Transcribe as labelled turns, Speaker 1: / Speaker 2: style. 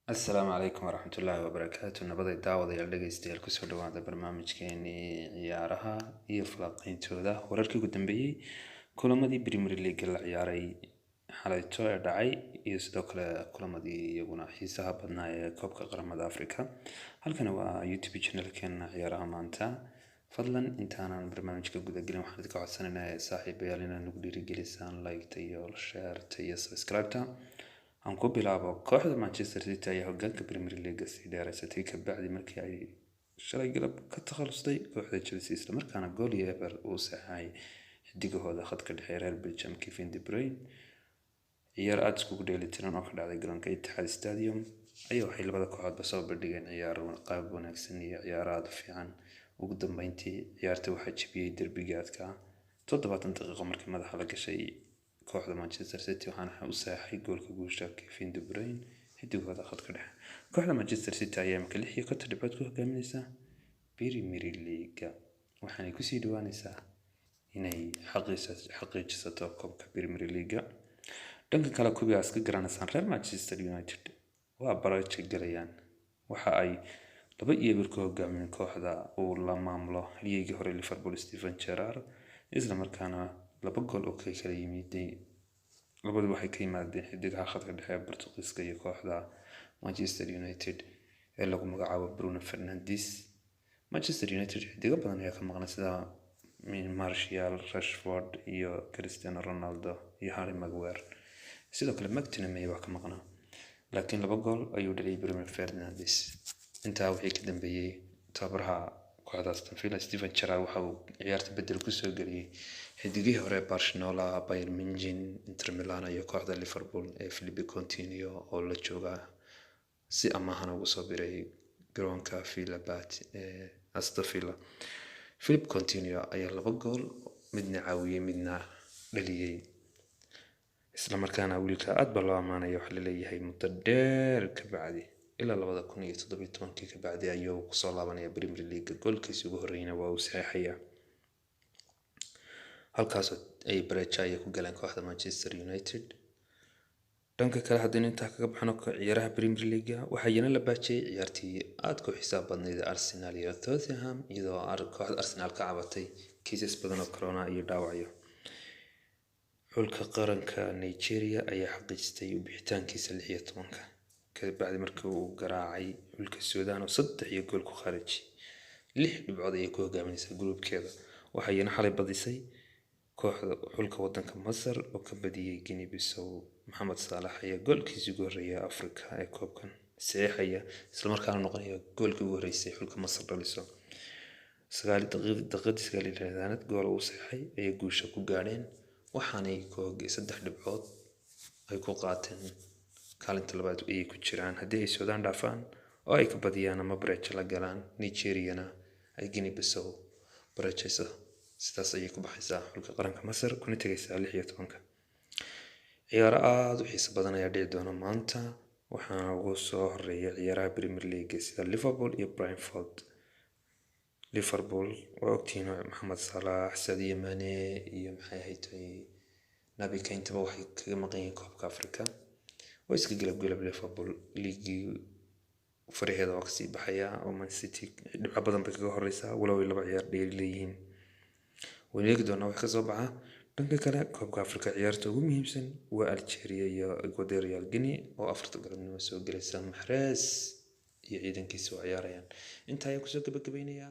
Speaker 1: السلام عليكم ورحمة الله وبركاته. نبضي دعوة يا dhegeystayaal kusoo dhawaada barnaamijkeenii ciyaaraha iyo falanqeyntooda wararkii ugu dambeeyay kulamadii Premier League la ciyaaray xalayto ee dhacay iyo sidoo kale kulamadii iyaguna xiisaha badnaa ee koobka qaramada Afrika. Halkan waa YouTube channelkeena ciyaaraha maanta. Fadlan intaanan barnaamijka guda gelin waxaan idinka codsanaynaa saaxiibayaal inaad nagu dhiirigelisaan like iyo share iyo subscribe aan ku bilaabo kooxda Manchester City ayaa hoggaanka Premier League si dheeraysatay ka bacdi markii ay shalay galab ka takhalusday kooxda Chelsea isla markaana gool iyo eber uu saxay xidigahooda khadka dhexe reer Belgium Kevin De Bruyne. ciyaar aad iskugu dheelitiran oo ka dhacday garoonka Etihad Stadium ayaa waxay labada kooxoodba soo bandhigeen ciyaar qaab wanaagsan iyo ciyaar aad u fiican. ugu dambeyntii ciyaarta waxaa jabiyay derbigaadka 70 daqiiqo markii madaxa la gashay kooxda Manchester City waxaana u saxay goolka guusha Kevin De Bruyne xidigooda khadka dhexe. kooxda Manchester City ayaa imika 6 dhibcood ku hogaaminaysa Premier League waxaana ku sii dhawaanaysaa inay xaqiijisato koobka Premier League. dhanka kale kubigaas ka garanaysan reer Manchester United waa baraajo galayaan waxa ay 2-1 ku hogaamin kooxda uu la maamulo liigii hore Liverpool Steven Gerrard isla markaana 2 gool oo kala yimid labadu waxay ka yimaadeen xidigaha khadka dhexe ee Portugiiska iyo kooxda Manchester United ee lagu magacaabo Bruno Fernandes. Manchester United xidiga badan ayaa ka maqnaa sida Martial, Rashford iyo Cristiano Ronaldo iyo Harry Maguire. sidoo kale McTominay waa ka maqnaa laakiin 2 gool ayuu dhaliyay Bruno Fernandes. intaa wixii ka dambeeyay tababaraha kooxda Aston Villa Steven Gerrard waxa uu ciyaarta bedel ku soo galiyay xidigihii hore Barcelona, Bayern Munich, Inter Milan iyo kooxda Liverpool ee Philippe Coutinho oo la jooga si amahan ugu soo biray garoonka Villa Park ee Aston Villa. Philippe Coutinho ayaa 2 gool midna caawiyay midna dhaliyay isla markaana wiilka aad baa loo amaanayo wax la leeyahay muddo dheer ka bacdi ilaa 2017 ka bacdi ayuu ku soo laabanaya Premier League. goolkiisa ugu horreeyna waa uu saxeexaya halkaas ay barajaya ku galeen kooxda Manchester United. dhanka kale haddii inta kaga baxno ciyaaraha Premier League waxaa yana la baajay ciyaartii aad ku xisaab badnayd Arsenal iyo Tottenham iyadoo kooxda Arsenal ka cabatay kiisas badan oo corona iyo dhaawacyo. xulka qaranka Nigeria ayaa xaqiijistay u bixitaankiisa 16 ka bacdi markii uu garaacay xulka Suudaan oo 3 gool ku kharajay 6 dhibcood ay ku hogaaminaysaa groupkeeda. waxayna xalay badisay kooxda xulka wadanka Masar oo ka badiyay Guinea Bissau. Mohamed Salah ayaa goolkiisa ugu horeeyay Afrika ee koobkan saxeexaya isla markaana noqonaya goolkii ugu horeeyay xulka Masar dhaliso 9 daqiiqad gool uu saxeexay ay guusha ku gaareen waxaanay koogay 3 dhibcood ay ku qaateen kaalinta labaad ay ku jiraan haddii ay Suudaan dhaafaan oo ay ka badiyaan ama baraajo la galaan Nigeria ay Guinea Bissau barajayso sidaas ayay ku baxaysaa xulka qaranka Masar kuna tagaysaa 16. ciyaar aad u xiiso badan ayaa dhici doona maanta waxaana ugu soo horeeya ciyaaraha Premier League sida Liverpool iyo Brentford. Liverpool waa ogtiin Mohamed Salah, Sadio Mane iyo maxay ahayd Naby Keita waxay kaga maqan yihiin koobka Afrika. way iska galab Liverpool liigii fariheeda oo kasii baxaya oo Man City dhibco badan bay kaga horeysaa walow ay 2 ciyaar dheeri leeyihiin. wanaag doona wax ka soo baxa dhanka kale koobka Afrika ciyaarta ugu muhiimsan waa Algeria iyo Equatorial Guinea oo 4 galabnimo soo galaysa Mahrez iyo ciidankiisa oo ciyaarayaan. inta ay ku soo gabagabeynaya